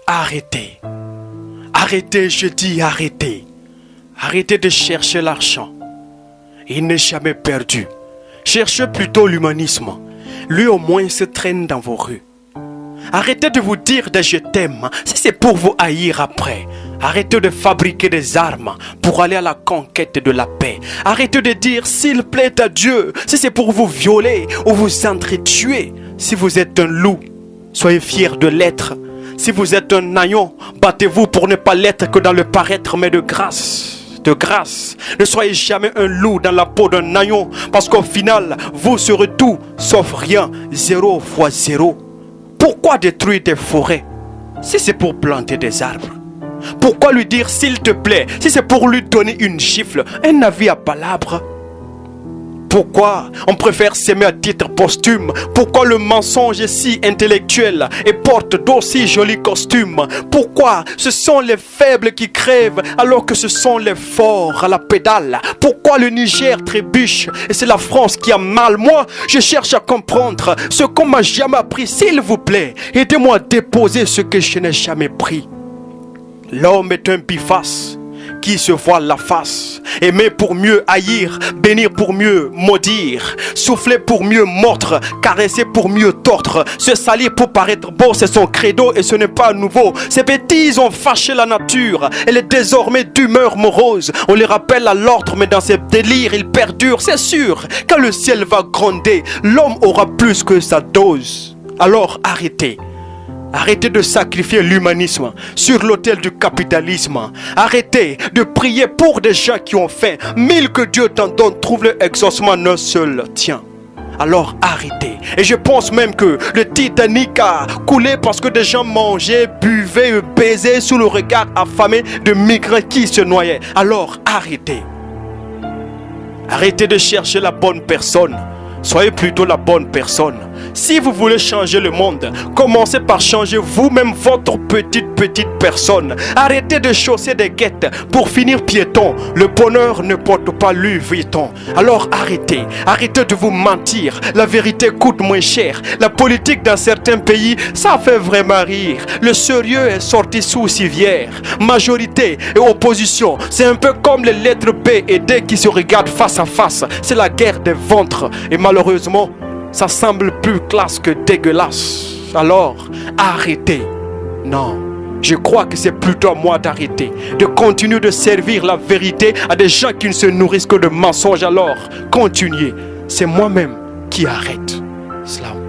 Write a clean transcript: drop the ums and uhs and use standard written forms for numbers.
Arrêtez. Arrêtez, je dis arrêtez. Arrêtez de chercher l'argent. Il n'est jamais perdu. Cherchez plutôt l'humanisme. Lui au moins se traîne dans vos rues. Arrêtez de vous dire des je t'aime si c'est pour vous haïr après. Arrêtez de fabriquer des armes pour aller à la conquête de la paix. Arrêtez de dire s'il plaît à Dieu si c'est pour vous violer ou vous entretuer. Si vous êtes un loup, soyez fiers de l'être. Si vous êtes un haillon, battez-vous pour ne pas l'être que dans le paraître, mais de grâce. De grâce, ne soyez jamais un loup dans la peau d'un haillon, parce qu'au final, vous serez tout sauf rien, 0 fois 0. Pourquoi détruire des forêts si c'est pour planter des arbres? Pourquoi lui dire s'il te plaît si c'est pour lui donner une gifle, un avis à palabre? Pourquoi on préfère s'aimer à titre posthume? Pourquoi le mensonge est si intellectuel et porte d'aussi jolis costumes? Pourquoi ce sont les faibles qui crèvent alors que ce sont les forts à la pédale? Pourquoi le Niger trébuche et c'est la France qui a mal? Moi, je cherche à comprendre ce qu'on m'a jamais appris. S'il vous plaît, aidez-moi à déposer ce que je n'ai jamais pris. L'homme est un biface qui se voile la face. Aimer pour mieux haïr, bénir pour mieux maudire, souffler pour mieux mordre, caresser pour mieux tordre, se salir pour paraître beau, c'est son credo et ce n'est pas nouveau. Ces bêtises ont fâché la nature, elle est désormais d'humeur morose. On les rappelle à l'ordre mais dans ses délires ils perdurent. C'est sûr, quand le ciel va gronder, l'homme aura plus que sa dose. Alors arrêtez. Arrêtez de sacrifier l'humanisme sur l'autel du capitalisme. Arrêtez de prier pour des gens qui ont faim. 1000 que Dieu t'en donne, trouve le exaucement d'un seul tien. Alors arrêtez. Et je pense même que le Titanic a coulé parce que des gens mangeaient, buvaient, baisaient sous le regard affamé de migrants qui se noyaient. Alors arrêtez. Arrêtez de chercher la bonne personne. Soyez plutôt la bonne personne. Si vous voulez changer le monde, commencez par changer vous-même votre petite personne. Arrêtez de chausser des guettes pour finir piéton. Le bonheur ne porte pas Louis Vuitton. Alors arrêtez. Arrêtez de vous mentir. La vérité coûte moins cher. La politique dans certains pays, ça fait vraiment rire. Le sérieux est sorti sous civière. Majorité et opposition, c'est un peu comme les lettres B et D qui se regardent face à face. C'est la guerre des ventres. Et malheureusement, ça semble plus classe que dégueulasse. Alors, arrêtez. Non, je crois que c'est plutôt à moi d'arrêter. De continuer de servir la vérité à des gens qui ne se nourrissent que de mensonges. Alors, continuez. C'est moi-même qui arrête. Slam.